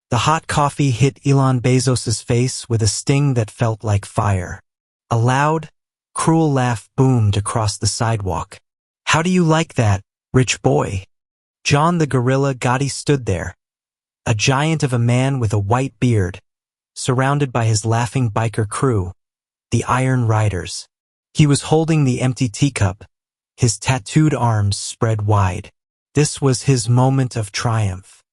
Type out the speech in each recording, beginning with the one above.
The hot coffee hit Elon Bezos's face with a sting that felt like fire. A loud, cruel laugh boomed across the sidewalk. "How do you like that, rich boy?" John the Gorilla Gotti stood there, a giant of a man with a white beard, surrounded by his laughing biker crew, the Iron Riders. He was holding the empty teacup, his tattooed arms spread wide. This was his moment of triumph.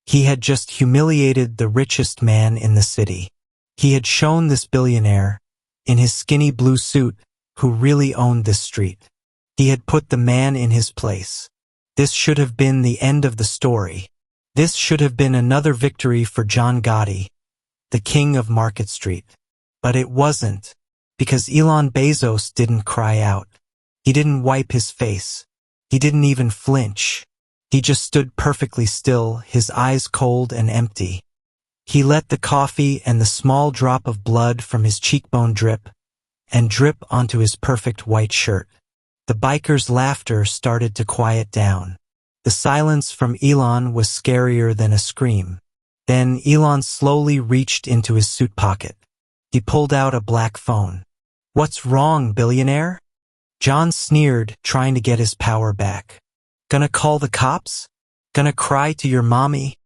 He had just humiliated the richest man in the city. He had shown this billionaire, in his skinny blue suit, who really owned this street. He had put the man in his place. This should have been the end of the story. This should have been another victory for John Gotti, the king of Market Street. But it wasn't, because Elon Bezos didn't cry out. He didn't wipe his face. He didn't even flinch. He just stood perfectly still, his eyes cold and empty. He let the coffee and the small drop of blood from his cheekbone drip onto his perfect white shirt. The biker's laughter started to quiet down. The silence from Elon was scarier than a scream. Then Elon slowly reached into his suit pocket. He pulled out a black phone. "What's wrong, billionaire?" John sneered, trying to get his power back. "Gonna call the cops? Gonna cry to your mommy?"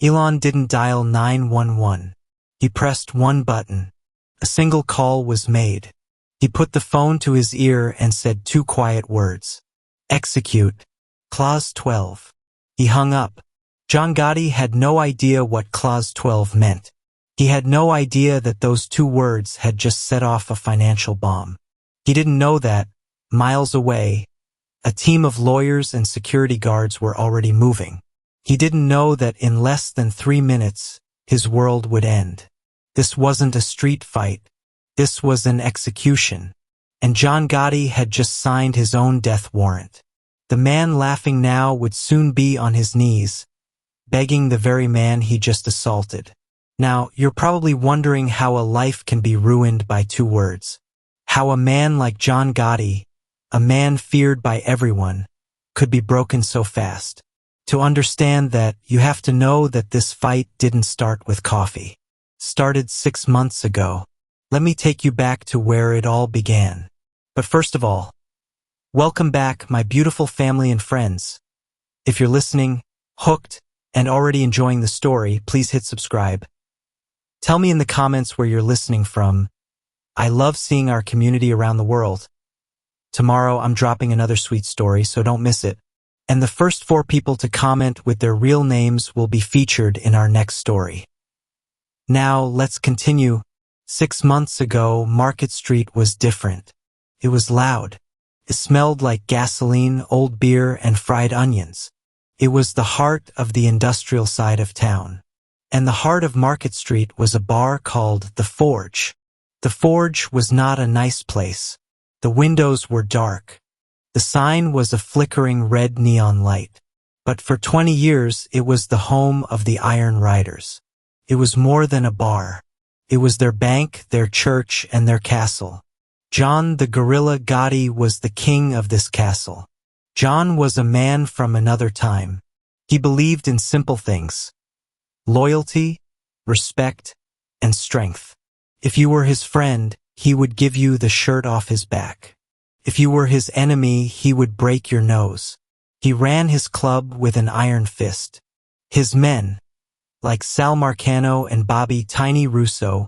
Elon didn't dial 911. He pressed one button. A single call was made. He put the phone to his ear and said two quiet words. "Execute. Clause 12. He hung up. John Gotti had no idea what Clause 12 meant. He had no idea that those two words had just set off a financial bomb. He didn't know that, miles away, a team of lawyers and security guards were already moving. He didn't know that in less than 3 minutes, his world would end. This wasn't a street fight. This was an execution. And John Gotti had just signed his own death warrant. The man laughing now would soon be on his knees, begging the very man he just assaulted. Now, you're probably wondering how a life can be ruined by 2 words. How a man like John Gotti, a man feared by everyone, could be broken so fast. To understand that, you have to know that this fight didn't start with coffee. It started 6 months ago. Let me take you back to where it all began. But first of all, welcome back, my beautiful family and friends. If you're listening, hooked, and already enjoying the story, please hit subscribe. Tell me in the comments where you're listening from. I love seeing our community around the world. Tomorrow I'm dropping another sweet story, so don't miss it. And the first 4 people to comment with their real names will be featured in our next story. Now, let's continue. 6 months ago, Market Street was different. It was loud. It smelled like gasoline, old beer, and fried onions. It was the heart of the industrial side of town. And the heart of Market Street was a bar called The Forge. The Forge was not a nice place. The windows were dark. The sign was a flickering red neon light. But for 20 years, it was the home of the Iron Riders. It was more than a bar. It was their bank, their church, and their castle. John the Gorilla Gotti was the king of this castle. John was a man from another time. He believed in simple things: loyalty, respect, and strength. If you were his friend, he would give you the shirt off his back. If you were his enemy, he would break your nose. He ran his club with an iron fist. His men, like Sal Marcano and Bobby Tiny Russo,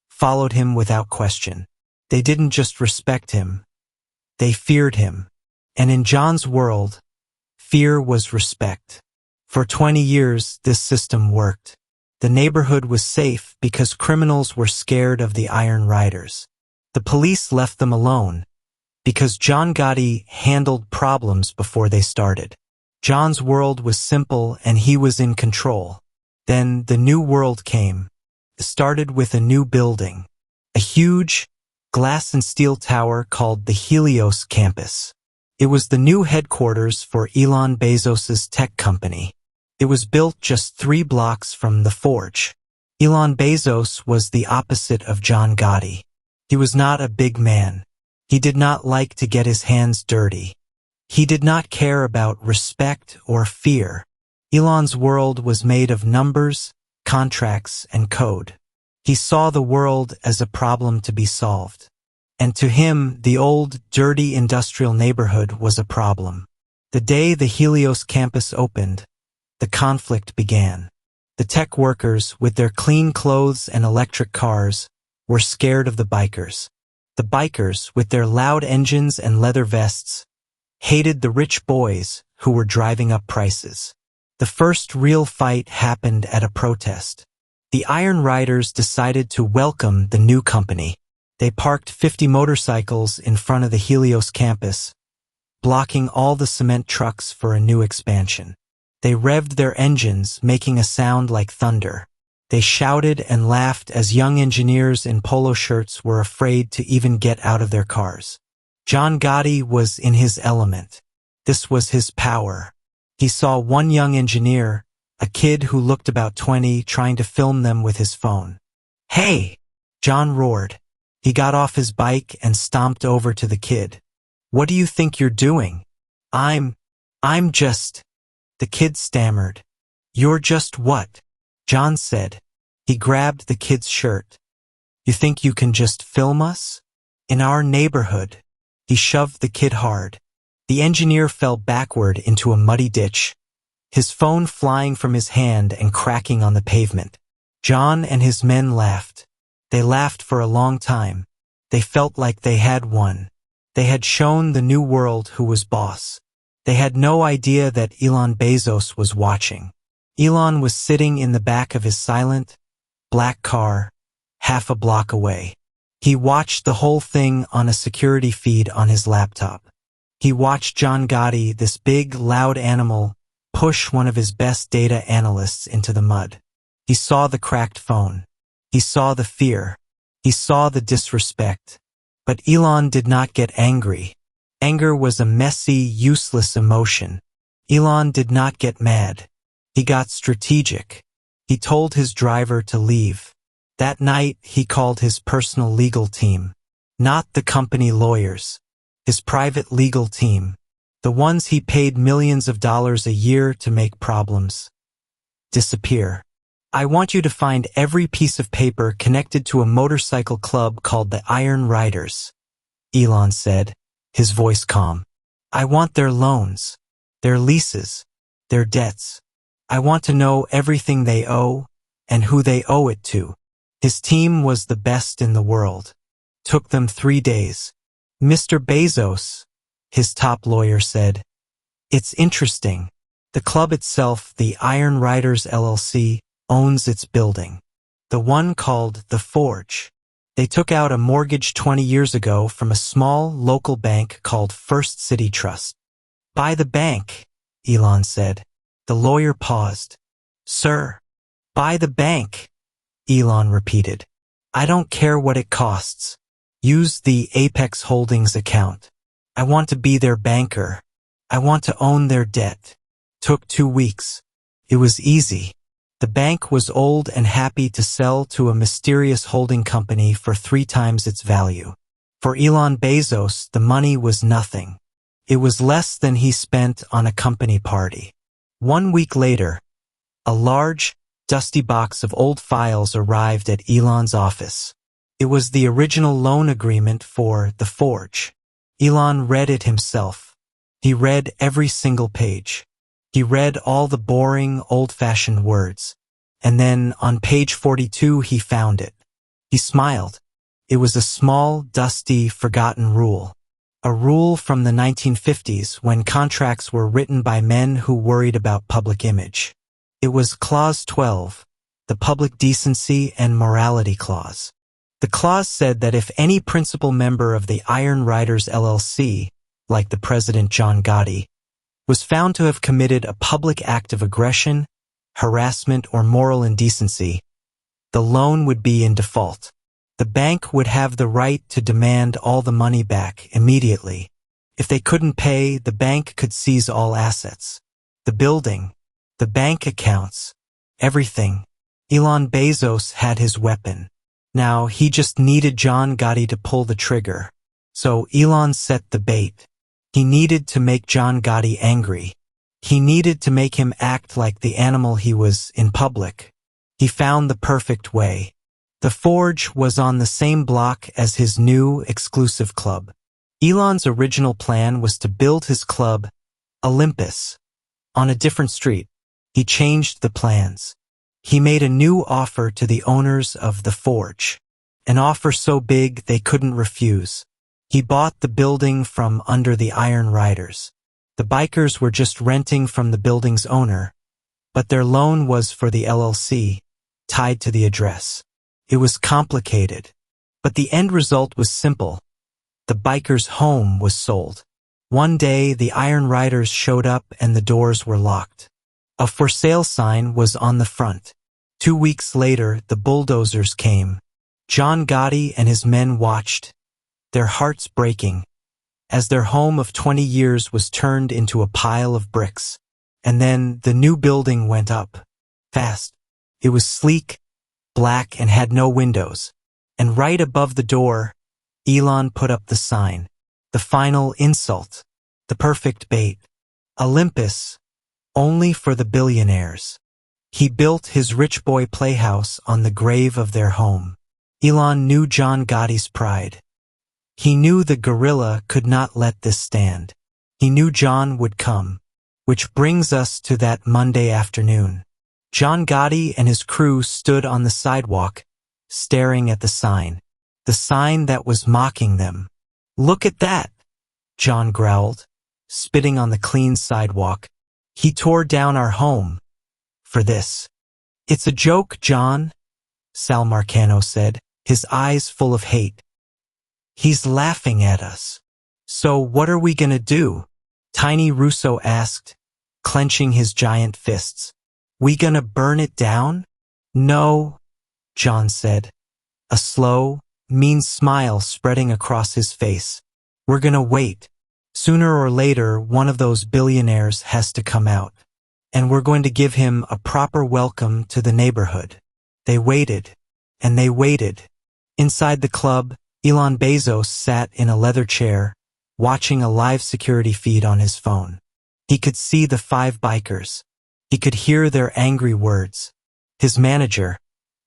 followed him without question. They didn't just respect him. They feared him. And in John's world, fear was respect. For 20 years, this system worked. The neighborhood was safe because criminals were scared of the Iron Riders. The police left them alone because John Gotti handled problems before they started. John's world was simple and he was in control. Then the new world came. It started with a new building, a huge glass and steel tower called the Helios campus. It was the new headquarters for Elon Bezos's tech company. It was built just 3 blocks from the Forge. Elon Bezos was the opposite of John Gotti. He was not a big man. He did not like to get his hands dirty. He did not care about respect or fear. Elon's world was made of numbers, contracts, and code. He saw the world as a problem to be solved. And to him, the old, dirty industrial neighborhood was a problem. The day the Helios campus opened, the conflict began. The tech workers, with their clean clothes and electric cars, were scared of the bikers. The bikers, with their loud engines and leather vests, hated the rich boys who were driving up prices. The first real fight happened at a protest. The Iron Riders decided to welcome the new company. They parked 50 motorcycles in front of the Helios campus, blocking all the cement trucks for a new expansion. They revved their engines, making a sound like thunder. They shouted and laughed as young engineers in polo shirts were afraid to even get out of their cars. John Gotti was in his element. This was his power. He saw one young engineer, a kid who looked about 20, trying to film them with his phone. "Hey!" John roared. He got off his bike and stomped over to the kid. "What do you think you're doing?" I'm just..." The kid stammered. "You're just what?" John said. He grabbed the kid's shirt. "You think you can just film us? In our neighborhood?" He shoved the kid hard. The engineer fell backward into a muddy ditch, his phone flying from his hand and cracking on the pavement. John and his men laughed. They laughed for a long time. They felt like they had won. They had shown the new world who was boss. They had no idea that Elon Bezos was watching. Elon was sitting in the back of his silent, black car, half a block away. He watched the whole thing on a security feed on his laptop. He watched John Gotti, this big, loud animal, push one of his best data analysts into the mud. He saw the cracked phone. He saw the fear. He saw the disrespect. But Elon did not get angry. Anger was a messy, useless emotion. Elon did not get mad. He got strategic. He told his driver to leave. That night, he called his personal legal team. Not the company lawyers. His private legal team. The ones he paid millions of dollars a year to make problems disappear. "I want you to find every piece of paper connected to a motorcycle club called the Iron Riders," Elon said, his voice calm. "I want their loans, their leases, their debts. I want to know everything they owe and who they owe it to." His team was the best in the world. Took them 3 days. "Mr. Bezos," his top lawyer said, "it's interesting. The club itself, the Iron Riders LLC, owns its building. The one called The Forge. They took out a mortgage 20 years ago from a small local bank called First City Trust." "Buy the bank," Elon said. The lawyer paused. "Sir, buy the bank," Elon repeated. "I don't care what it costs. Use the Apex Holdings account. I want to be their banker. I want to own their debt." Took 2 weeks. It was easy. The bank was old and happy to sell to a mysterious holding company for 3 times its value. For Elon Bezos, the money was nothing. It was less than he spent on a company party. 1 week later, a large, dusty box of old files arrived at Elon's office. It was the original loan agreement for The Forge. Elon read it himself. He read every single page. He read all the boring, old-fashioned words. And then, on page 42, he found it. He smiled. It was a small, dusty, forgotten rule. A rule from the 1950s when contracts were written by men who worried about public image. It was Clause 12, the Public Decency and Morality Clause. The clause said that if any principal member of the Iron Riders LLC, like the president John Gotti, was found to have committed a public act of aggression, harassment, or moral indecency, the loan would be in default. The bank would have the right to demand all the money back immediately. If they couldn't pay, the bank could seize all assets. The building, the bank accounts, everything. Elon Bezos had his weapon. Now, he just needed John Gotti to pull the trigger. So Elon set the bait. He needed to make John Gotti angry. He needed to make him act like the animal he was in public. He found the perfect way. The forge was on the same block as his new exclusive club. Elon's original plan was to build his club, Olympus, on a different street. He changed the plans. He made a new offer to the owners of the forge, an offer so big they couldn't refuse. He bought the building from under the Iron Riders. The bikers were just renting from the building's owner, but their loan was for the LLC, tied to the address. It was complicated, but the end result was simple. The biker's home was sold. One day, the Iron Riders showed up and the doors were locked. A for sale sign was on the front. 2 weeks later, the bulldozers came. John Gotti and his men watched, their hearts breaking, as their home of 20 years was turned into a pile of bricks. And then the new building went up. Fast. It was sleek, black, and had no windows. And right above the door, Elon put up the sign. The final insult. The perfect bait. Olympus, only for the billionaires. He built his rich boy playhouse on the grave of their home. Elon knew John Gotti's pride. He knew the gorilla could not let this stand. He knew John would come. Which brings us to that Monday afternoon. John Gotti and his crew stood on the sidewalk, staring at the sign that was mocking them. "Look at that," John growled, spitting on the clean sidewalk. "He tore down our home. For this." "It's a joke, John," Sal Marcano said, his eyes full of hate. "He's laughing at us." "So what are we gonna do?" Tiny Russo asked, clenching his giant fists. "We gonna burn it down?" "No," John said, a slow, mean smile spreading across his face. "We're gonna wait. Sooner or later, one of those billionaires has to come out. And we're going to give him a proper welcome to the neighborhood." They waited, and they waited. Inside the club, Elon Bezos sat in a leather chair, watching a live security feed on his phone. He could see the 5 bikers. He could hear their angry words. His manager,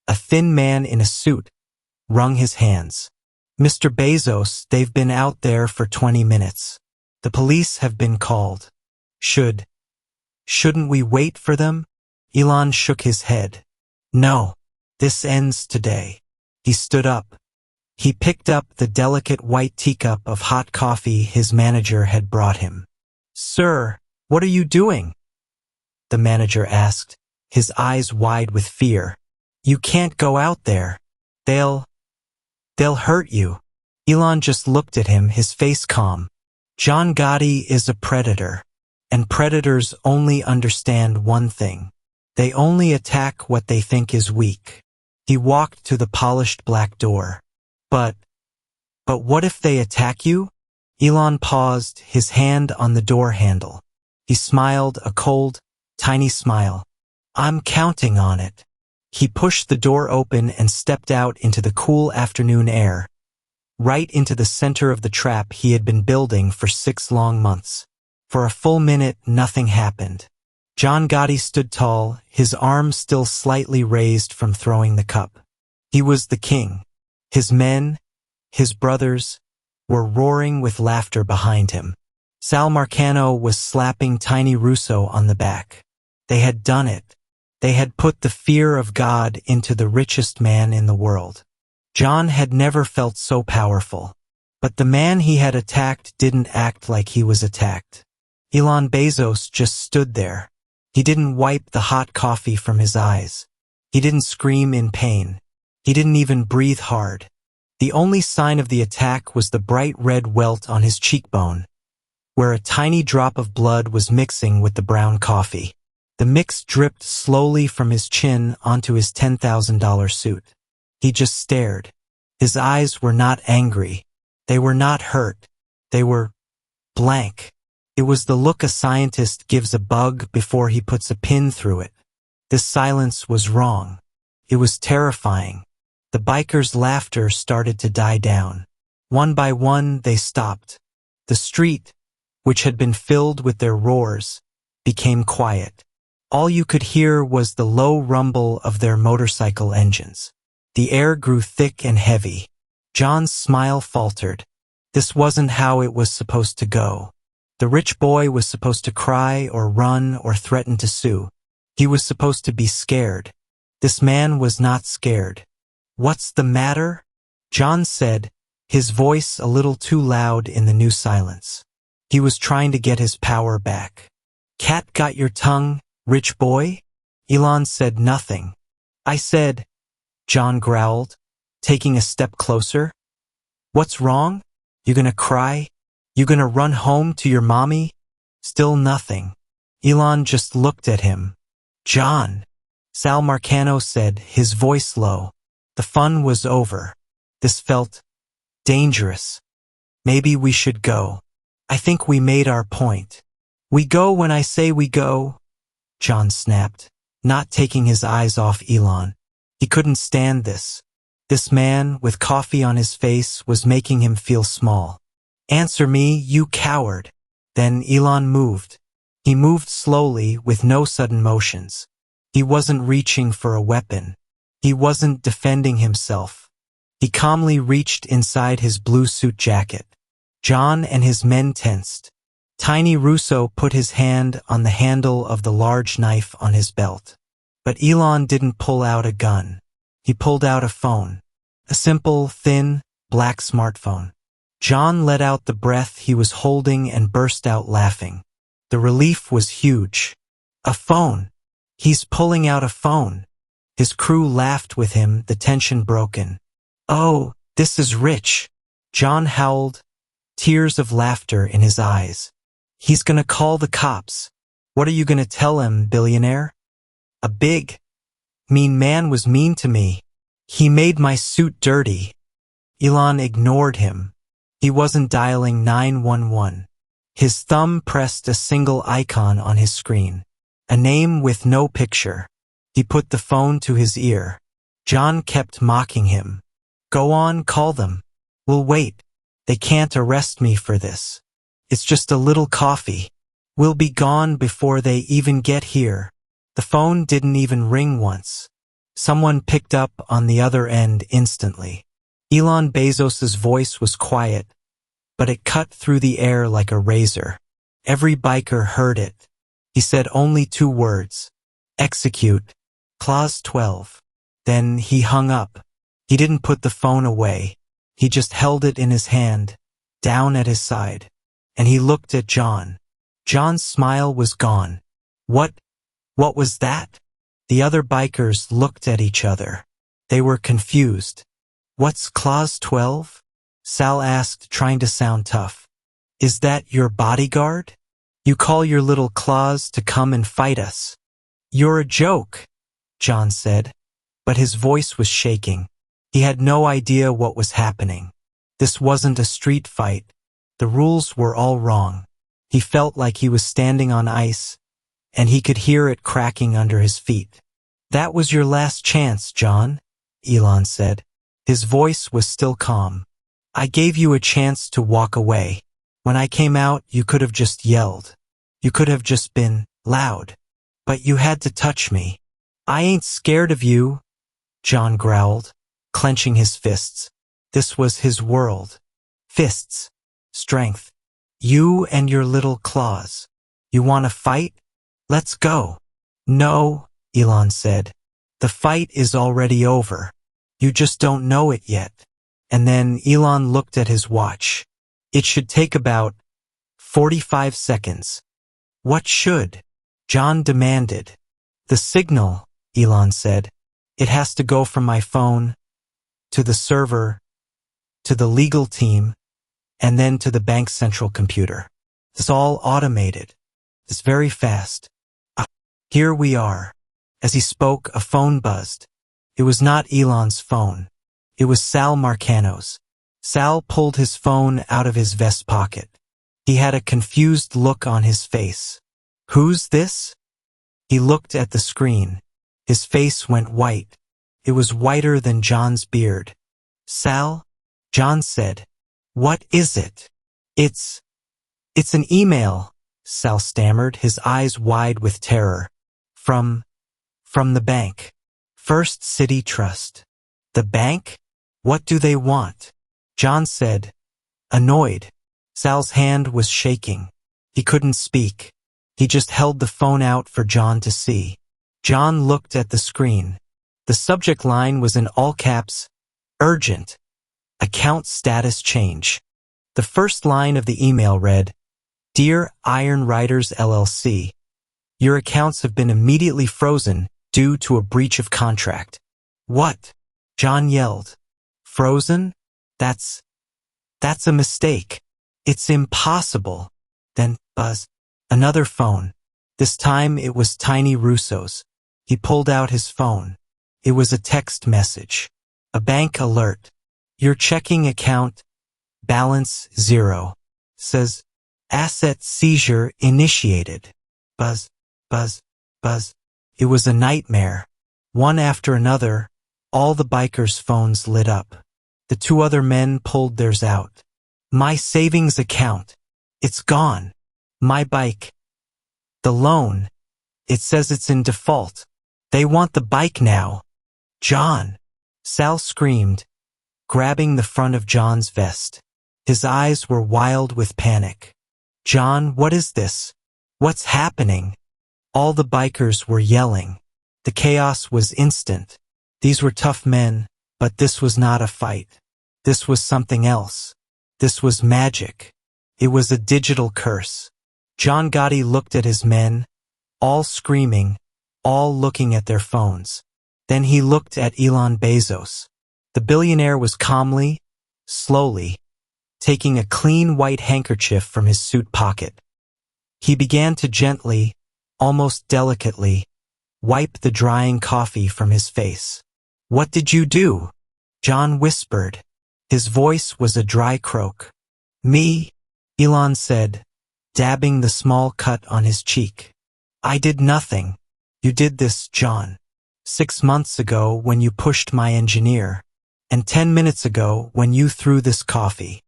a thin man in a suit, wrung his hands. "Mr. Bezos, they've been out there for 20 minutes. The police have been called. Shouldn't we wait for them?" Elon shook his head. "No, this ends today." He stood up. He picked up the delicate white teacup of hot coffee his manager had brought him. "Sir, what are you doing?" the manager asked, his eyes wide with fear. "You can't go out there. They'll hurt you." Elon just looked at him, his face calm. John Gotti is a predator, and predators only understand one thing. They only attack what they think is weak. He walked to the polished black door. But what if they attack you?" Elon paused, his hand on the door handle. He smiled, a cold, tiny smile. "I'm counting on it." He pushed the door open and stepped out into the cool afternoon air, right into the center of the trap he had been building for 6 long months. For a full minute, nothing happened. John Gotti stood tall, his arm still slightly raised from throwing the cup. He was the king. His men, his brothers, were roaring with laughter behind him. Sal Marcano was slapping Tiny Russo on the back. They had done it. They had put the fear of God into the richest man in the world. John had never felt so powerful. But the man he had attacked didn't act like he was attacked. Elon Bezos just stood there. He didn't wipe the hot coffee from his eyes. He didn't scream in pain. He didn't even breathe hard. The only sign of the attack was the bright red welt on his cheekbone, where a tiny drop of blood was mixing with the brown coffee. The mix dripped slowly from his chin onto his $10,000 suit. He just stared. His eyes were not angry. They were not hurt. They were blank. It was the look a scientist gives a bug before he puts a pin through it. This silence was wrong. It was terrifying. The bikers' laughter started to die down. One by one, they stopped. The street, which had been filled with their roars, became quiet. All you could hear was the low rumble of their motorcycle engines. The air grew thick and heavy. John's smile faltered. This wasn't how it was supposed to go. The rich boy was supposed to cry or run or threaten to sue. He was supposed to be scared. This man was not scared. "What's the matter?" John said, his voice a little too loud in the new silence. He was trying to get his power back. "Cat got your tongue, rich boy?" Elon said nothing. "I said," John growled, taking a step closer. "What's wrong? You gonna cry? You gonna run home to your mommy?" Still nothing. Elon just looked at him. "John," Sal Marcano said, his voice low. The fun was over. This felt dangerous. "Maybe we should go. I think we made our point." "We go when I say we go," John snapped, not taking his eyes off Elon. He couldn't stand this. This man, with coffee on his face, was making him feel small. "Answer me, you coward." Then Elon moved. He moved slowly, with no sudden motions. He wasn't reaching for a weapon. He wasn't defending himself. He calmly reached inside his blue suit jacket. John and his men tensed. Tiny Russo put his hand on the handle of the large knife on his belt. But Elon didn't pull out a gun. He pulled out a phone. A simple, thin, black smartphone. John let out the breath he was holding and burst out laughing. The relief was huge. A phone! He's pulling out a phone! His crew laughed with him, the tension broken. "Oh, this is rich!" John howled, tears of laughter in his eyes. "He's gonna call the cops. What are you gonna tell him, billionaire? A big, mean man was mean to me. He made my suit dirty." Elon ignored him. He wasn't dialing 911. His thumb pressed a single icon on his screen. A name with no picture. He put the phone to his ear. John kept mocking him. "Go on, call them. We'll wait. They can't arrest me for this. It's just a little coffee. We'll be gone before they even get here." The phone didn't even ring once. Someone picked up on the other end instantly. Elon Bezos's voice was quiet, but it cut through the air like a razor. Every biker heard it. He said only 2 words. "Execute. Clause 12. Then he hung up. He didn't put the phone away. He just held it in his hand, down at his side. And he looked at John. John's smile was gone. What was that?" The other bikers looked at each other. They were confused. "What's Clause 12? Sal asked, trying to sound tough. "Is that your bodyguard? You call your little claws to come and fight us?" "You're a joke," John said, but his voice was shaking. He had no idea what was happening. This wasn't a street fight. The rules were all wrong. He felt like he was standing on ice, and he could hear it cracking under his feet. "That was your last chance, John," Elon said. His voice was still calm. "I gave you a chance to walk away. When I came out, you could have just yelled. You could have just been loud. But you had to touch me." "I ain't scared of you," John growled, clenching his fists. This was his world. Fists. Strength. "You and your little claws. You want to fight? Let's go." "No," Elon said. "The fight is already over. You just don't know it yet." And then Elon looked at his watch. "It should take about 45 seconds. "What should?" John demanded. "The signal," Elon said. "It has to go from my phone to the server, to the legal team, and then to the bank's central computer. It's all automated. It's very fast. Here we are." As he spoke, a phone buzzed. It was not Elon's phone. It was Sal Marcano's. Sal pulled his phone out of his vest pocket. He had a confused look on his face. "Who's this?" He looked at the screen. His face went white. It was whiter than John's beard. "Sal?" John said. "What is it?" It's an email," Sal stammered, his eyes wide with terror. From the bank. First City Trust. The bank? What do they want? John said, annoyed. Sal's hand was shaking. He couldn't speak. He just held the phone out for John to see. John looked at the screen. The subject line was in all caps, urgent. Account status change. The first line of the email read, Dear Iron Riders LLC, your accounts have been immediately frozen due to a breach of contract. What? John yelled. Frozen? That's a mistake. It's impossible. Then, buzz. Another phone. This time it was Tiny Russo's. He pulled out his phone. It was a text message. A bank alert. Your checking account, balance 0. Says, asset seizure initiated. Buzz, buzz, buzz. It was a nightmare. One after another, all the bikers' phones lit up. The two other men pulled theirs out. My savings account. It's gone. My bike. The loan. It says it's in default. They want the bike now. John. Sal screamed, grabbing the front of John's vest. His eyes were wild with panic. John, what is this? What's happening? All the bikers were yelling. The chaos was instant. These were tough men, but this was not a fight. This was something else. This was magic. It was a digital curse. John Gotti looked at his men, all screaming, all looking at their phones. Then he looked at Elon Bezos. The billionaire was calmly, slowly, taking a clean white handkerchief from his suit pocket. He began to gently, almost delicately, wipe the drying coffee from his face. What did you do? John whispered. His voice was a dry croak. Me, Elon said, dabbing the small cut on his cheek. I did nothing. You did this, John. 6 months ago when you pushed my engineer, and 10 minutes ago when you threw this coffee.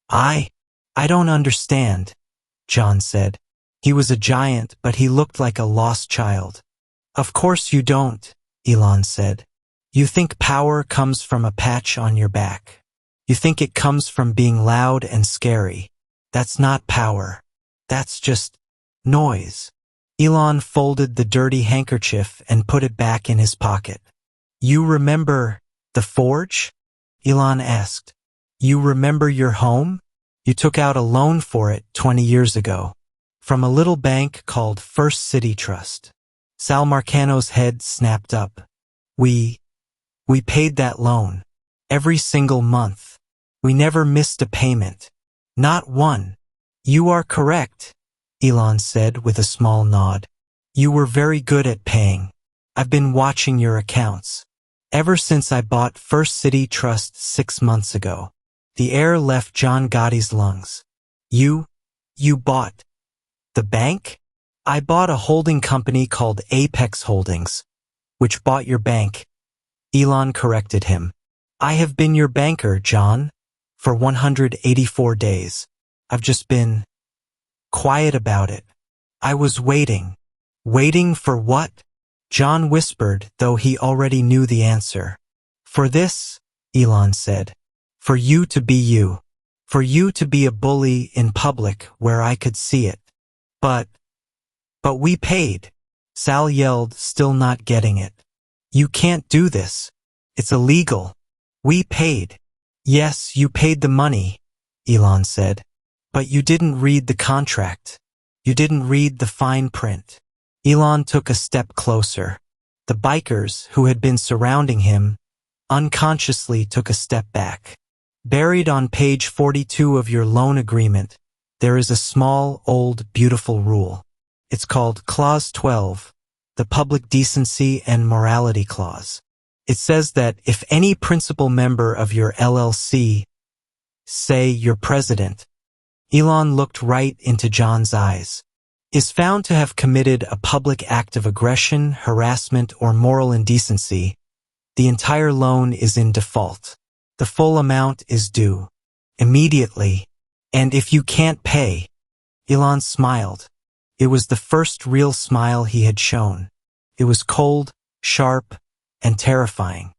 I don't understand, John said. He was a giant, but he looked like a lost child. Of course you don't, Elon said. You think power comes from a patch on your back. You think it comes from being loud and scary. That's not power. That's just noise. Elon folded the dirty handkerchief and put it back in his pocket. You remember the forge? Elon asked. You remember your home? You took out a loan for it 20 years ago. From a little bank called First City Trust. Sal Marcano's head snapped up. We paid that loan. Every single month. We never missed a payment. Not one. You are correct, Elon said with a small nod. You were very good at paying. I've been watching your accounts. Ever since I bought First City Trust 6 months ago. The air left John Gotti's lungs. You bought the bank? I bought a holding company called Apex Holdings, which bought your bank. Elon corrected him. I have been your banker, John, for 184 days. I've just been quiet about it. I was waiting. Waiting for what? John whispered, though he already knew the answer. For this, Elon said. For you to be you. For you to be a bully in public where I could see it. But we paid. Sal yelled, still not getting it. You can't do this. It's illegal. We paid. Yes, you paid the money, Elon said. But you didn't read the contract. You didn't read the fine print. Elon took a step closer. The bikers, who had been surrounding him, unconsciously took a step back. Buried on page 42 of your loan agreement, there is a small, old, beautiful rule. It's called Clause 12, the Public Decency and Morality Clause. It says that if any principal member of your LLC, say your president, Elon looked right into John's eyes, is found to have committed a public act of aggression, harassment, or moral indecency, the entire loan is in default. The full amount is due immediately. And if you can't pay, Elon smiled. It was the first real smile he had shown. It was cold, sharp, and terrifying.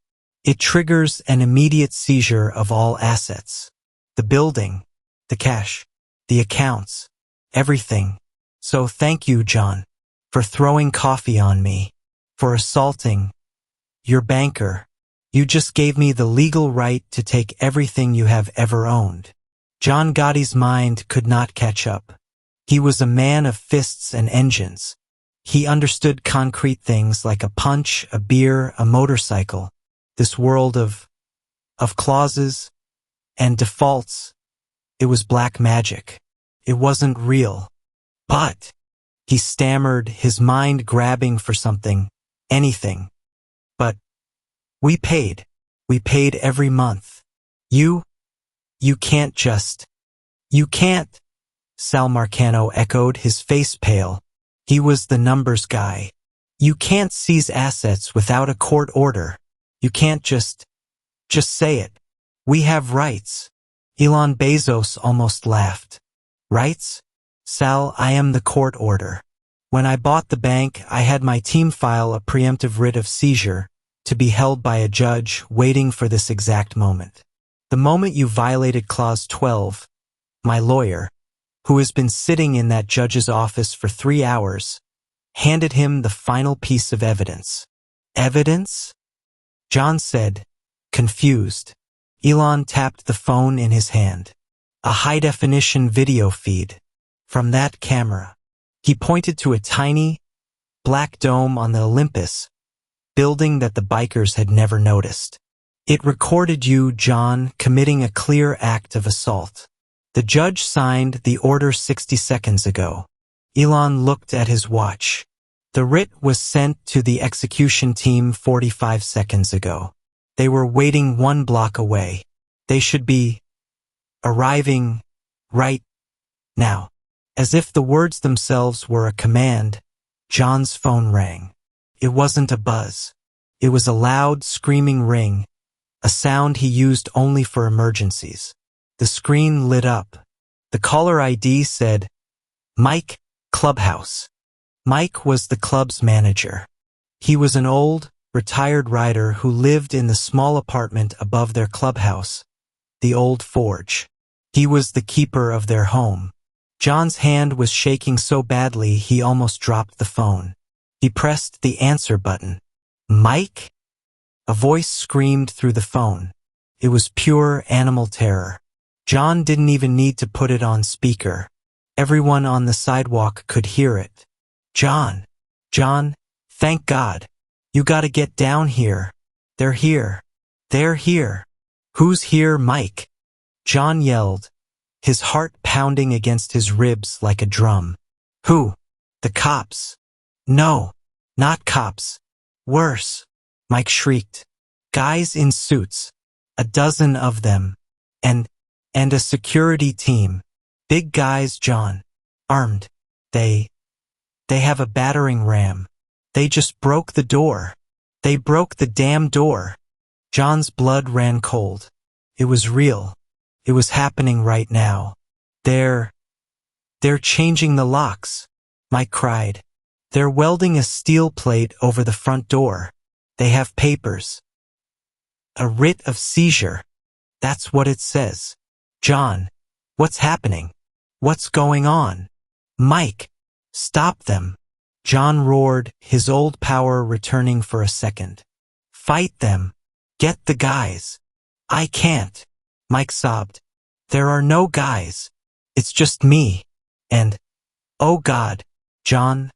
It triggers an immediate seizure of all assets. The building, the cash, the accounts, everything. So thank you, John, for throwing coffee on me, for assaulting your banker. You just gave me the legal right to take everything you have ever owned. John Gotti's mind could not catch up. He was a man of fists and engines. He understood concrete things like a punch, a beer, a motorcycle. This world of clauses and defaults, it was black magic. It wasn't real. But, he stammered, his mind grabbing for something, anything. But, we paid every month. You can't just. You can't. Sal Marcano echoed, his face pale. He was the numbers guy. You can't seize assets without a court order. You can't just say it. We have rights. Elon Bezos almost laughed. Rights? Sal, I am the court order. When I bought the bank, I had my team file a preemptive writ of seizure to be held by a judge waiting for this exact moment. The moment you violated Clause 12, my lawyer, who has been sitting in that judge's office for 3 hours, handed him the final piece of evidence. Evidence? John said, confused. Elon tapped the phone in his hand. A high-definition video feed. From that camera. He pointed to a tiny, black dome on the Olympus, building that the bikers had never noticed. It recorded you, John, committing a clear act of assault. The judge signed the order 60 seconds ago. Elon looked at his watch. The writ was sent to the execution team 45 seconds ago. They were waiting 1 block away. They should be arriving right now. As if the words themselves were a command, John's phone rang. It wasn't a buzz. It was a loud, screaming ring, a sound he used only for emergencies. The screen lit up. The caller ID said, Mike, Clubhouse. Mike was the club's manager. He was an old, retired rider who lived in the small apartment above their clubhouse, the Old Forge. He was the keeper of their home. John's hand was shaking so badly he almost dropped the phone. He pressed the answer button. Mike? A voice screamed through the phone. It was pure animal terror. John didn't even need to put it on speaker. Everyone on the sidewalk could hear it. John, thank God. You gotta get down here. They're here. They're here. Who's here, Mike? John yelled, his heart pounding against his ribs like a drum. Who? The cops. No, not cops. Worse. Mike shrieked. Guys in suits. 12 of them. And a security team. Big guys, John. Armed. They have a battering ram. They just broke the door. They broke the damn door. John's blood ran cold. It was real. It was happening right now. They're changing the locks, Mike cried. They're welding a steel plate over the front door. They have papers. A writ of seizure. That's what it says. John, what's happening? What's going on? Mike, stop them. John roared, his old power returning for a second. Fight them. Get the guys. I can't. Mike sobbed. There are no guys. It's just me. And, oh God, John,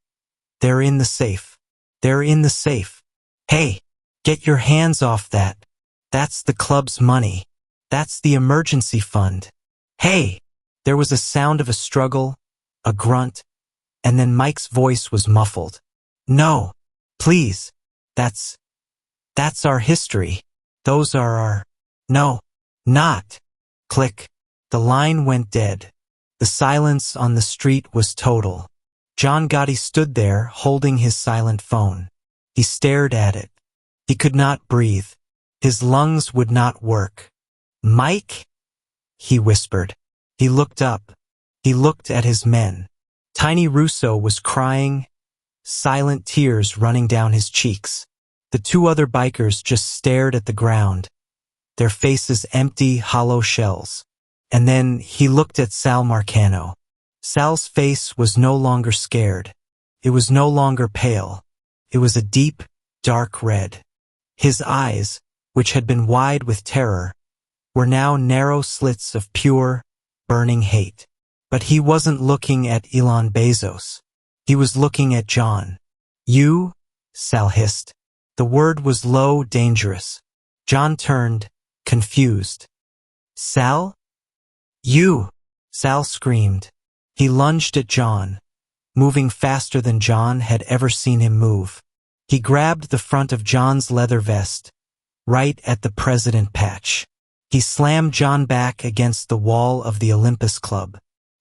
they're in the safe. They're in the safe. Hey, get your hands off that. That's the club's money. That's the emergency fund. Hey! There was a sound of a struggle, a grunt, and then Mike's voice was muffled. No, please. That's our history. Those are our... No, not. Click. The line went dead. The silence on the street was total. John Gotti stood there, holding his silent phone. He stared at it. He could not breathe. His lungs would not work. Mike? He whispered. He looked up. He looked at his men. Tiny Russo was crying, silent tears running down his cheeks. The two other bikers just stared at the ground, their faces empty, hollow shells. And then he looked at Sal Marcano. Sal's face was no longer scared. It was no longer pale. It was a deep, dark red. His eyes, which had been wide with terror, were now narrow slits of pure, burning hate. But he wasn't looking at Elon Bezos. He was looking at John. "You?" Sal hissed. The word was low, dangerous. John turned, confused. "Sal? You!" Sal screamed. He lunged at John, moving faster than John had ever seen him move. He grabbed the front of John's leather vest, right at the president patch. He slammed John back against the wall of the Olympus Club.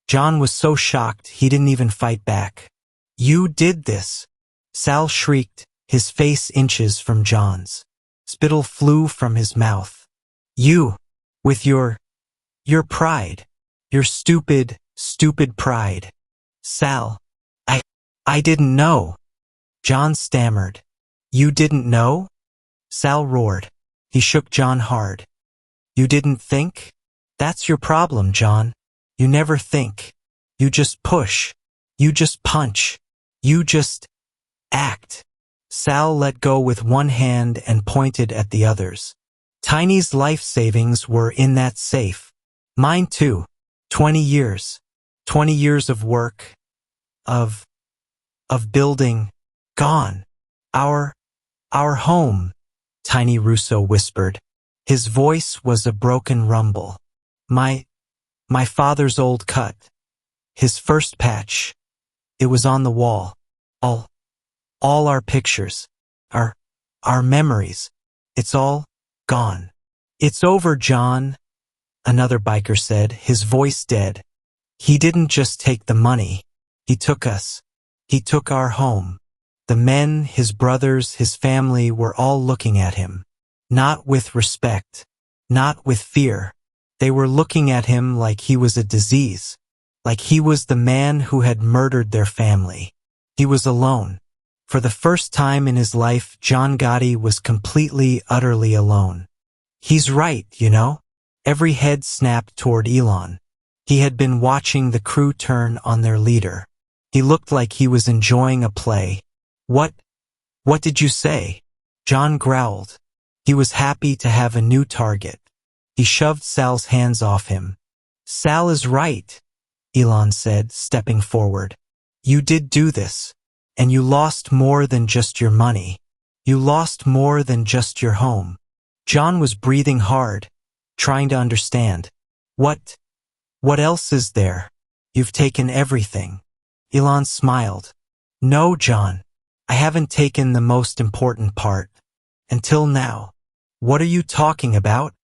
John was so shocked he didn't even fight back. "You did this!" Sal shrieked, his face inches from John's. Spittle flew from his mouth. "You! With your pride. Your stupid, stupid pride." "Sal, I didn't know." John stammered. "You didn't know?" Sal roared. He shook John hard. "You didn't think? That's your problem, John. You never think. You just push. You just punch. You just act." Sal let go with one hand and pointed at the others. Tiny's life savings were in that safe. Mine too. 20 years. 20 years of work. Of building. Gone. Our home, Tiny Russo whispered. His voice was a broken rumble. My father's old cut. His first patch. It was on the wall. All our pictures. Our memories. It's all gone. "It's over, John," another biker said, his voice dead. "He didn't just take the money. He took us. He took our home." The men, his brothers, his family were all looking at him. Not with respect. Not with fear. They were looking at him like he was a disease. Like he was the man who had murdered their family. He was alone. For the first time in his life, John Gotti was completely, utterly alone. "He's right, you know?" Every head snapped toward Elon. He had been watching the crew turn on their leader. He looked like he was enjoying a play. What did you say?" John growled. He was happy to have a new target. He shoved Sal's hands off him. "Sal is right," Elon said, stepping forward. "You did do this. And you lost more than just your money. You lost more than just your home." John was breathing hard, trying to understand. What else is there? You've taken everything." Elon smiled. "No, John. I haven't taken the most important part. Until now." "What are you talking about?"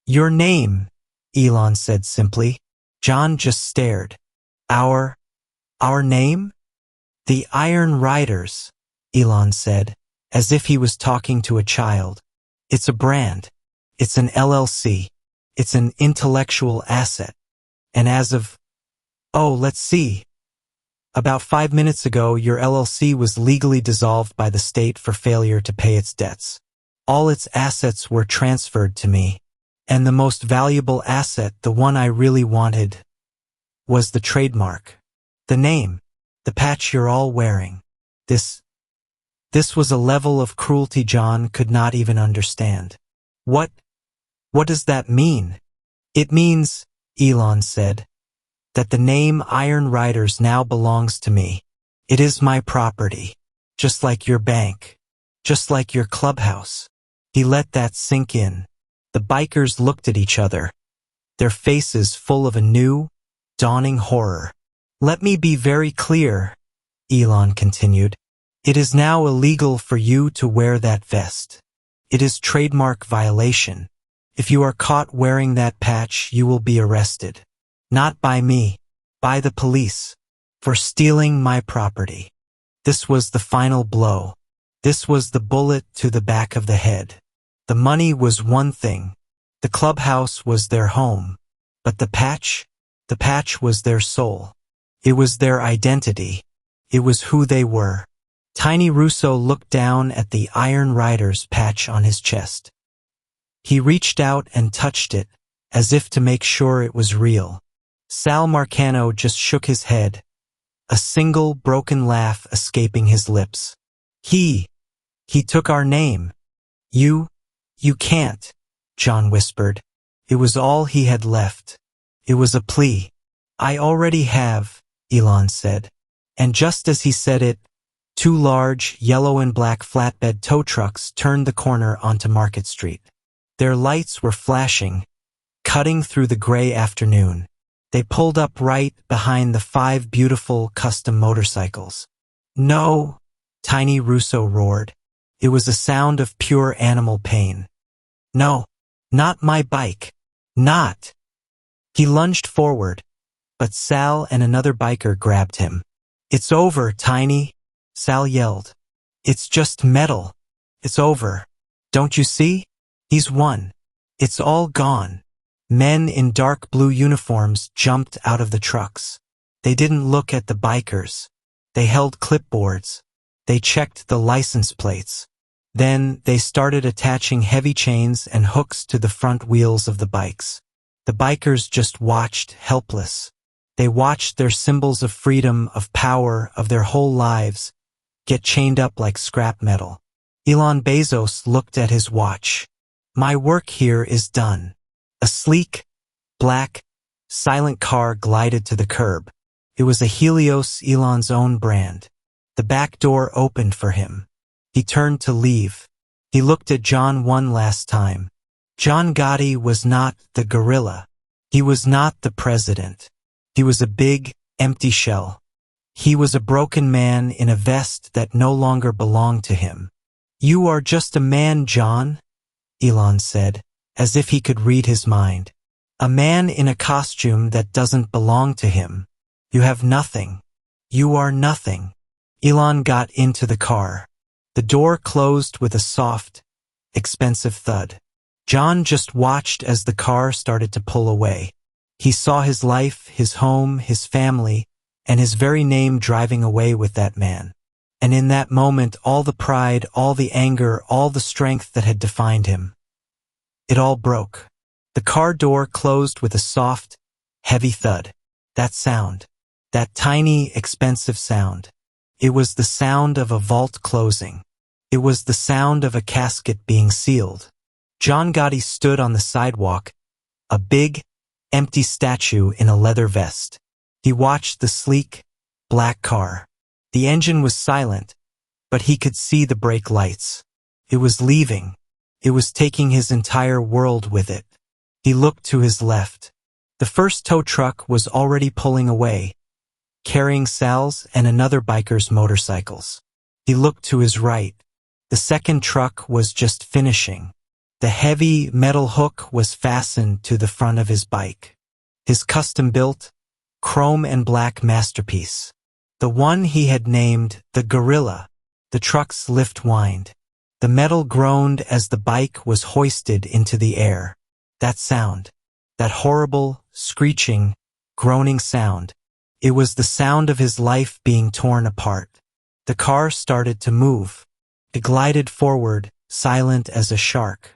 "Your name," Elon said simply. John just stared. Our name?" "The Iron Riders," Elon said, as if he was talking to a child. "It's a brand. It's an LLC. It's an intellectual asset. And as of, let's see. About 5 minutes ago, your LLC was legally dissolved by the state for failure to pay its debts. All its assets were transferred to me. And the most valuable asset, the one I really wanted, was the trademark. The name. The patch you're all wearing. This was a level of cruelty John could not even understand. What does that mean?" "It means," Elon said, "that the name Iron Riders now belongs to me. It is my property. Just like your bank. Just like your clubhouse." He let that sink in. The bikers looked at each other, their faces full of a new, dawning horror. "Let me be very clear," Elon continued. "It is now illegal for you to wear that vest. It is trademark violation. If you are caught wearing that patch, you will be arrested. Not by me, by the police, for stealing my property." This was the final blow. This was the bullet to the back of the head. The money was one thing. The clubhouse was their home. But the patch was their soul. It was their identity. It was who they were. Tiny Russo looked down at the Iron Rider's patch on his chest. He reached out and touched it, as if to make sure it was real. Sal Marcano just shook his head, a single broken laugh escaping his lips. He took our name. You can't, John whispered. It was all he had left. It was a plea. I already have, Elon said. And just as he said it, two large, yellow and black flatbed tow trucks turned the corner onto Market Street. Their lights were flashing, cutting through the gray afternoon. They pulled up right behind the 5 beautiful custom motorcycles. No, Tiny Russo roared. It was a sound of pure animal pain. No, not my bike. Not. He lunged forward, but Sal and another biker grabbed him. It's over, Tiny, Sal yelled. It's just metal. It's over. Don't you see? He's won. It's all gone. Men in dark blue uniforms jumped out of the trucks. They didn't look at the bikers. They held clipboards. They checked the license plates. Then they started attaching heavy chains and hooks to the front wheels of the bikes. The bikers just watched, helpless. They watched their symbols of freedom, of power, of their whole lives get chained up like scrap metal. Elon Bezos looked at his watch. My work here is done. A sleek, black, silent car glided to the curb. It was a Helios, Elon's own brand. The back door opened for him. He turned to leave. He looked at John one last time. John Gotti was not the gorilla. He was not the president. He was a big, empty shell. He was a broken man in a vest that no longer belonged to him. You are just a man, John, Elon said, as if he could read his mind. A man in a costume that doesn't belong to him. You have nothing. You are nothing. Elon got into the car. The door closed with a soft, expensive thud. John just watched as the car started to pull away. He saw his life, his home, his family, and his very name driving away with that man. And in that moment, all the pride, all the anger, all the strength that had defined him, it all broke. The car door closed with a soft, heavy thud. That sound, that tiny, expensive sound. It was the sound of a vault closing. It was the sound of a casket being sealed. John Gotti stood on the sidewalk, a big, empty statue in a leather vest. He watched the sleek, black car. The engine was silent, but he could see the brake lights. It was leaving. It was taking his entire world with it. He looked to his left. The first tow truck was already pulling away, carrying Sal's and another biker's motorcycles. He looked to his right. The second truck was just finishing. The heavy metal hook was fastened to the front of his bike. His custom-built, chrome and black masterpiece. The one he had named the Gorilla. The truck's lift whined. The metal groaned as the bike was hoisted into the air. That sound, that horrible, screeching, groaning sound, it was the sound of his life being torn apart. The car started to move. It glided forward, silent as a shark.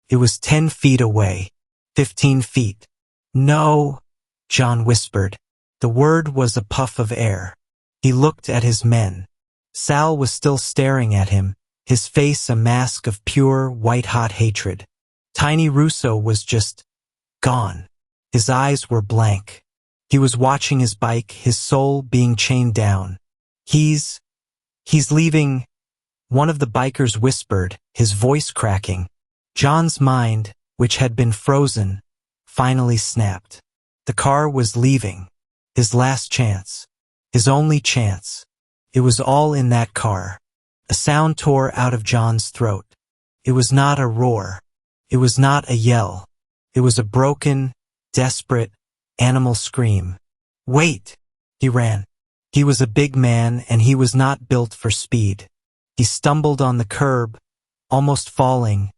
It was 10 feet away, 15 feet. No, John whispered. The word was a puff of air. He looked at his men. Sal was still staring at him, his face a mask of pure, white-hot hatred. Tiny Russo was just gone. His eyes were blank. He was watching his bike, his soul being chained down. He's leaving, one of the bikers whispered, his voice cracking. John's mind, which had been frozen, finally snapped. The car was leaving. His last chance. His only chance. It was all in that car. A sound tore out of John's throat. It was not a roar. It was not a yell. It was a broken, desperate, animal scream. Wait! He ran. He was a big man and he was not built for speed. He stumbled on the curb, almost falling,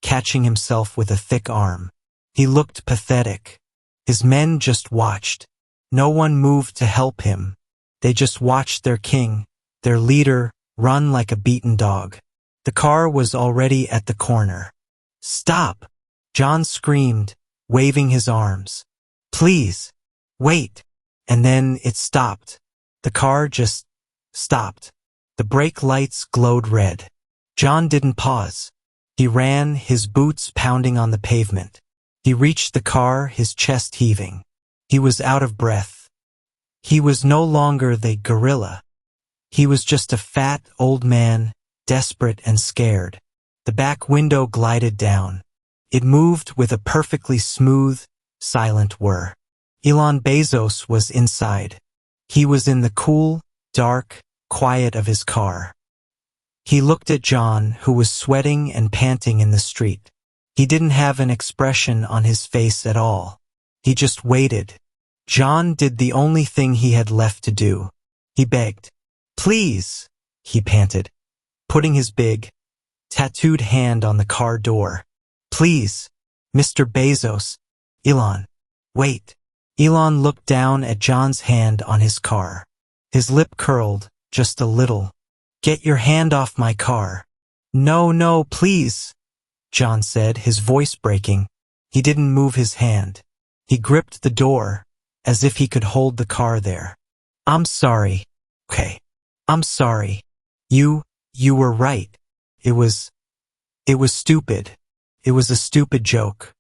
catching himself with a thick arm. He looked pathetic. His men just watched. No one moved to help him. They just watched their king, their leader, run like a beaten dog. The car was already at the corner. Stop! John screamed, waving his arms. Please, wait. And then it stopped. The car just stopped. The brake lights glowed red. John didn't pause. He ran, his boots pounding on the pavement. He reached the car, his chest heaving. He was out of breath. He was no longer the gorilla. He was just a fat, old man, desperate and scared. The back window glided down. It moved with a perfectly smooth, silent whir. Elon Bezos was inside. He was in the cool, dark, quiet of his car. He looked at John, who was sweating and panting in the street. He didn't have an expression on his face at all. He just waited. John did the only thing he had left to do. He begged. Please, he panted, putting his big, tattooed hand on the car door. Please, Mr. Bezos. Elon, wait. Elon looked down at John's hand on his car. His lip curled, just a little. Get your hand off my car. No, no, please, John said, his voice breaking. He didn't move his hand. He gripped the door, as if he could hold the car there. I'm sorry. Okay. I'm sorry. You were right. It was stupid. It was a stupid joke.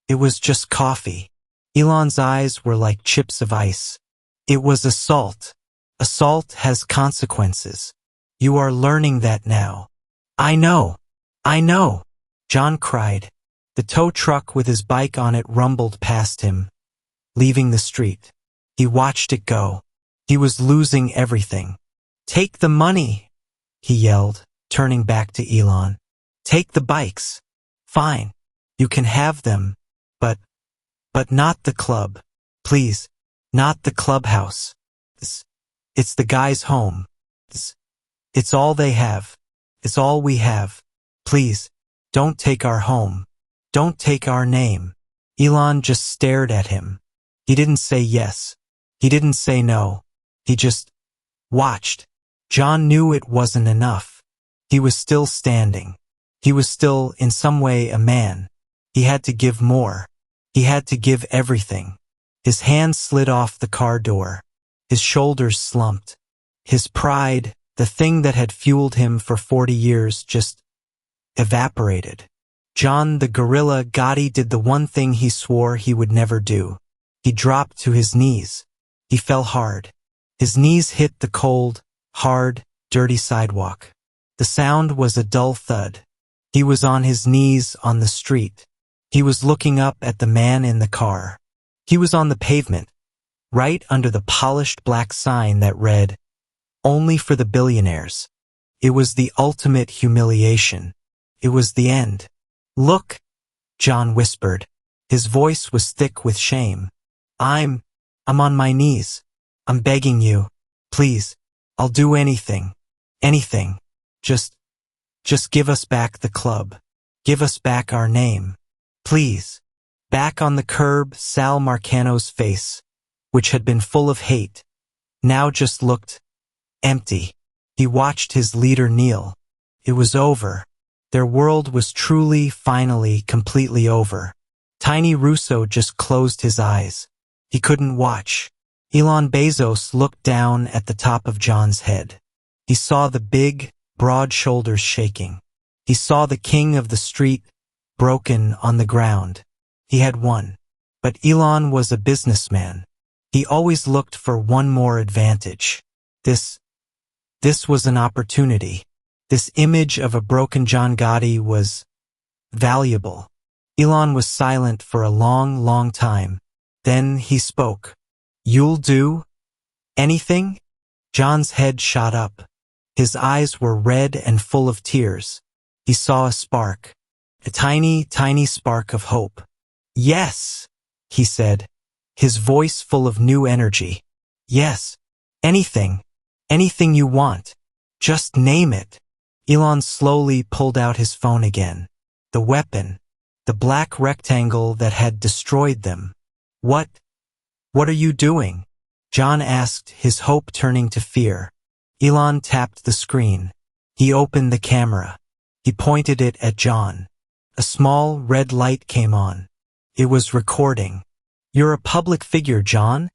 It was just coffee. Elon's eyes were like chips of ice. It was assault. Assault has consequences. You are learning that now. I know. I know. John cried. The tow truck with his bike on it rumbled past him, leaving the street. He watched it go. He was losing everything. Take the money, he yelled, turning back to Elon. Take the bikes. Fine. You can have them, but not the club. Please, not the clubhouse. It's the guy's home. It's all they have. It's all we have. Please, don't take our home. Don't take our name. Elon just stared at him. He didn't say yes. He didn't say no. He just watched. John knew it wasn't enough. He was still standing. He was still, in some way, a man. He had to give more. He had to give everything. His hand slid off the car door. His shoulders slumped. His pride, the thing that had fueled him for 40 years, just evaporated. John the gorilla Gotti did the one thing he swore he would never do. He dropped to his knees. He fell hard. His knees hit the cold, hard, dirty sidewalk. The sound was a dull thud. He was on his knees on the street. He was looking up at the man in the car. He was on the pavement, right under the polished black sign that read, "Only for the billionaires." It was the ultimate humiliation. It was the end. Look, John whispered. His voice was thick with shame. I'm on my knees. I'm begging you. Please, I'll do anything. Anything. Just give us back the club. Give us back our name. Please. Back on the curb, Sal Marcano's face, which had been full of hate, now just looked empty. He watched his leader kneel. It was over. Their world was truly, finally, completely over. Tiny Russo just closed his eyes. He couldn't watch. Elon Bezos looked down at the top of John's head. He saw the big, broad shoulders shaking. He saw the king of the street, broken on the ground. He had won. But Elon was a businessman. He always looked for one more advantage. This was an opportunity. This image of a broken John Gotti was valuable. Elon was silent for a long, long time. Then he spoke. You'll do anything? John's head shot up. His eyes were red and full of tears. He saw a spark. A tiny, tiny spark of hope. Yes, he said, his voice full of new energy. Yes, anything. Anything you want. Just name it. Elon slowly pulled out his phone again. The weapon. The black rectangle that had destroyed them. What are you doing? John asked, his hope turning to fear. Elon tapped the screen. He opened the camera. He pointed it at John. A small red light came on. It was recording. "You're a public figure, John,"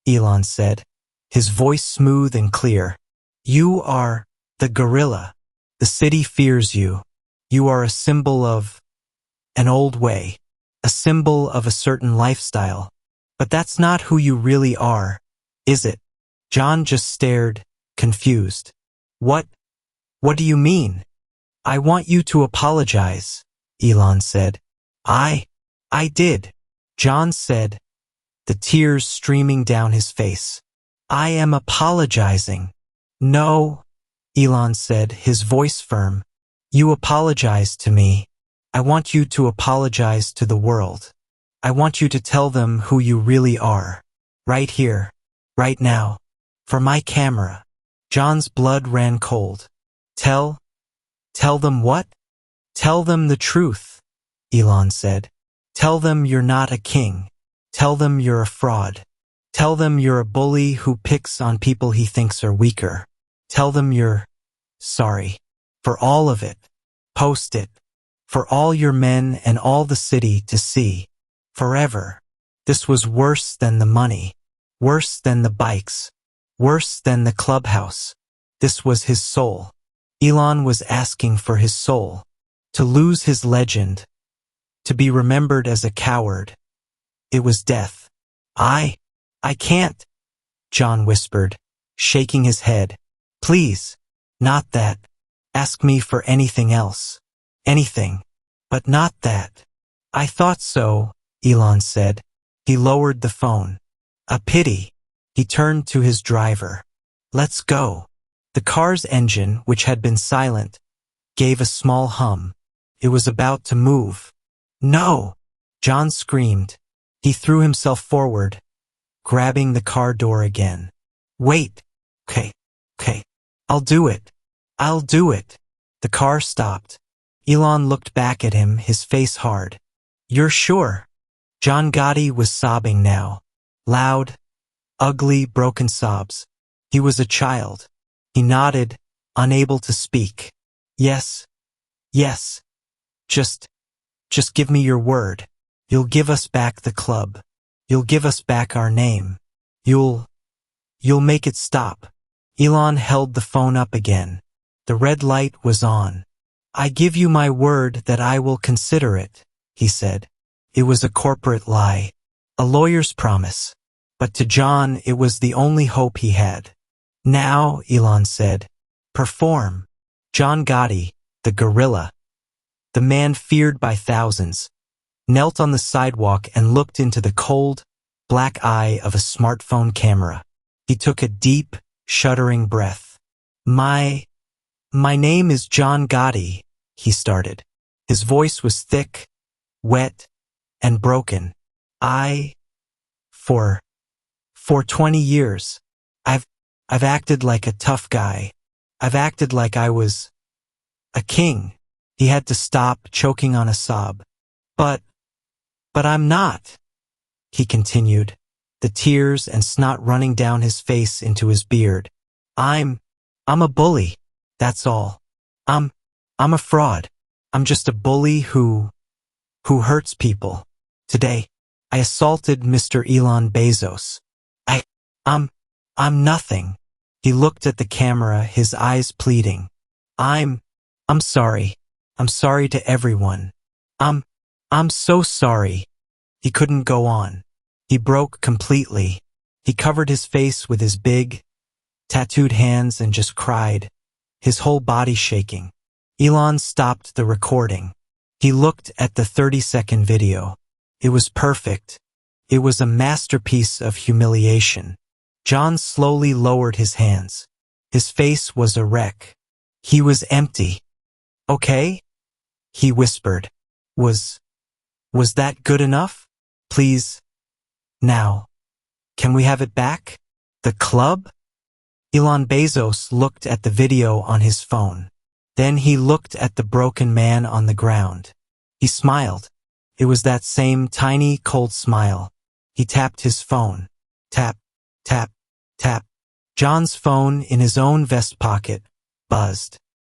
Elon said, his voice smooth and clear. "You are the gorilla. The city fears you. You are a symbol of an old way, a symbol of a certain lifestyle. But that's not who you really are, is it?" John just stared, confused. What do you mean?" "I want you to apologize," Elon said. I did," John said, the tears streaming down his face. "I am apologizing." "No," Elon said, his voice firm. "You apologize to me. I want you to apologize to the world. I want you to tell them who you really are. Right here. Right now. For my camera." John's blood ran cold. Tell them what?" "Tell them the truth," Elon said. "Tell them you're not a king. Tell them you're a fraud. Tell them you're a bully who picks on people he thinks are weaker. Tell them you're sorry. For all of it. Post it. For all your men and all the city to see. Forever. This was worse than the money. Worse than the bikes. Worse than the clubhouse. This was his soul. Elon was asking for his soul. To lose his legend. To be remembered as a coward. It was death. I can't," John whispered, shaking his head. "Please, not that. Ask me for anything else. Anything. But not that." "I thought so," Elon said. He lowered the phone. "A pity." He turned to his driver. "Let's go." The car's engine, which had been silent, gave a small hum. It was about to move. "No!" John screamed. He threw himself forward, grabbing the car door again. "Wait. Okay. I'll do it. I'll do it." The car stopped. Elon looked back at him, his face hard. "You're sure?" John Gotti was sobbing now. Loud, ugly, broken sobs. He was a child. He nodded, unable to speak. Yes. Just give me your word. You'll give us back the club. You'll give us back our name. You'll make it stop." Elon held the phone up again. The red light was on. "I give you my word that I will consider it," he said. It was a corporate lie. A lawyer's promise. But to John, it was the only hope he had. "Now," Elon said, "perform." John Gotti, the gorilla, the man feared by thousands, knelt on the sidewalk and looked into the cold, black eye of a smartphone camera. He took a deep, shuddering breath. My name is John Gotti," he started. His voice was thick, wet, and broken. For 20 years, I've acted like a tough guy. I've acted like I was a king." He had to stop, choking on a sob. But I'm not," he continued, the tears and snot running down his face into his beard. I'm a bully, that's all. I'm a fraud. I'm just a bully who hurts people. Today, I assaulted Mr. Elon Bezos. I'm nothing." He looked at the camera, his eyes pleading. I'm sorry. I'm sorry to everyone. I'm so sorry." He couldn't go on. He broke completely. He covered his face with his big, tattooed hands and just cried, his whole body shaking. Elon stopped the recording. He looked at the 30-second video. It was perfect. It was a masterpiece of humiliation. John slowly lowered his hands. His face was a wreck. He was empty. "Okay?" he whispered. Was that good enough? Please. Now. Can we have it back? The club? Elon Bezos looked at the video on his phone. Then he looked at the broken man on the ground. He smiled. It was that same tiny, cold smile. He tapped his phone. Tap, tap, tap. John's phone in his own vest pocket buzzed.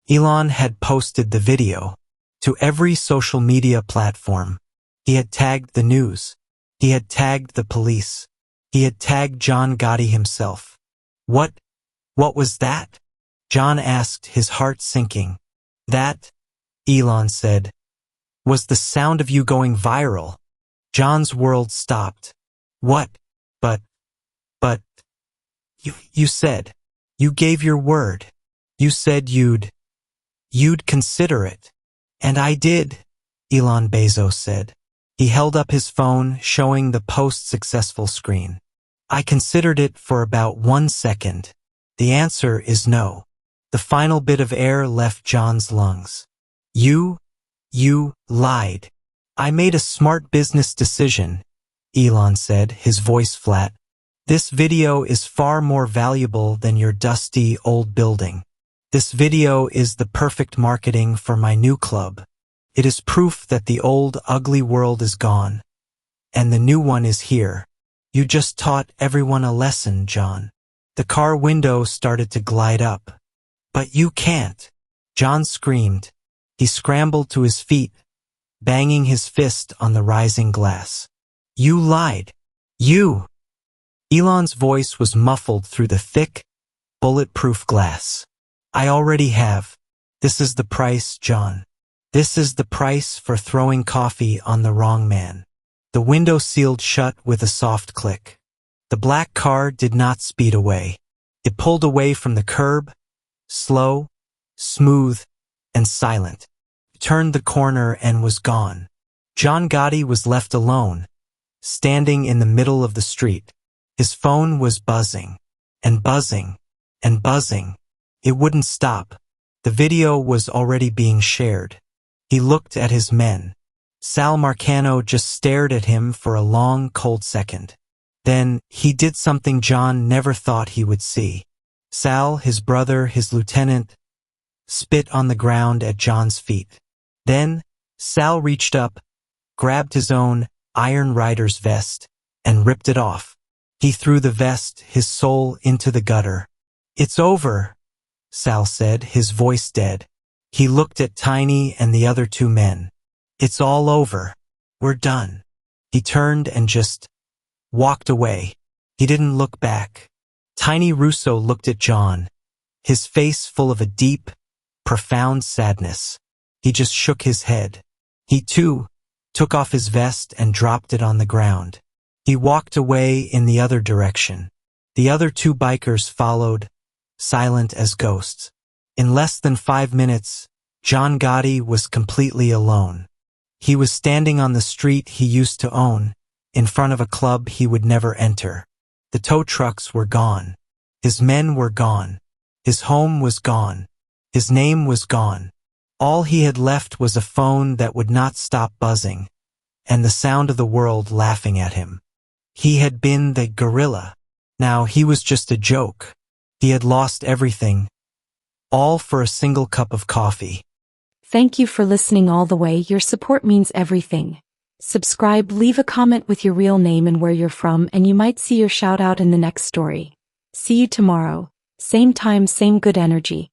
Elon had posted the video to every social media platform. He had tagged the news. He had tagged the police. He had tagged John Gotti himself. What was that? John asked, his heart sinking. That, Elon said, was the sound of you going viral. John's world stopped. What? But, you said, you gave your word. You said you'd consider it. And I did, Elon Bezos said. He held up his phone, showing the post-successful screen. I considered it for about 1 second. The answer is no. The final bit of air left John's lungs. You lied. I made a smart business decision, Elon said, his voice flat. This video is far more valuable than your dusty old building. This video is the perfect marketing for my new club. It is proof that the old, ugly world is gone, and the new one is here. You just taught everyone a lesson, John. The car window started to glide up. But you can't. John screamed. He scrambled to his feet, banging his fist on the rising glass. You lied. You. Elon's voice was muffled through the thick, bulletproof glass. I already have. This is the price, John. This is the price for throwing coffee on the wrong man. The window sealed shut with a soft click. The black car did not speed away. It pulled away from the curb, slow, smooth, and silent. It turned the corner and was gone. John Gotti was left alone, standing in the middle of the street. His phone was buzzing, and buzzing, and buzzing. It wouldn't stop. The video was already being shared. He looked at his men. Sal Marcano just stared at him for a long, cold second. Then, he did something John never thought he would see. Sal, his brother, his lieutenant, spit on the ground at John's feet. Then, Sal reached up, grabbed his own Iron Rider's vest, and ripped it off. He threw the vest, his soul, into the gutter. It's over, Sal said, his voice dead. He looked at Tiny and the other 2 men. It's all over. We're done. He turned and just walked away. He didn't look back. Tiny Russo looked at John, his face full of a deep, profound sadness. He just shook his head. He, too, took off his vest and dropped it on the ground. He walked away in the other direction. The other 2 bikers followed, silent as ghosts. In less than 5 minutes, John Gotti was completely alone. He was standing on the street he used to own, in front of a club he would never enter. The tow trucks were gone. His men were gone. His home was gone. His name was gone. All he had left was a phone that would not stop buzzing, and the sound of the world laughing at him. He had been the gorilla. Now he was just a joke. He had lost everything, all for a single cup of coffee. Thank you for listening all the way. Your support means everything. Subscribe, leave a comment with your real name and where you're from, and you might see your shout out in the next story. See you tomorrow. Same time, same good energy.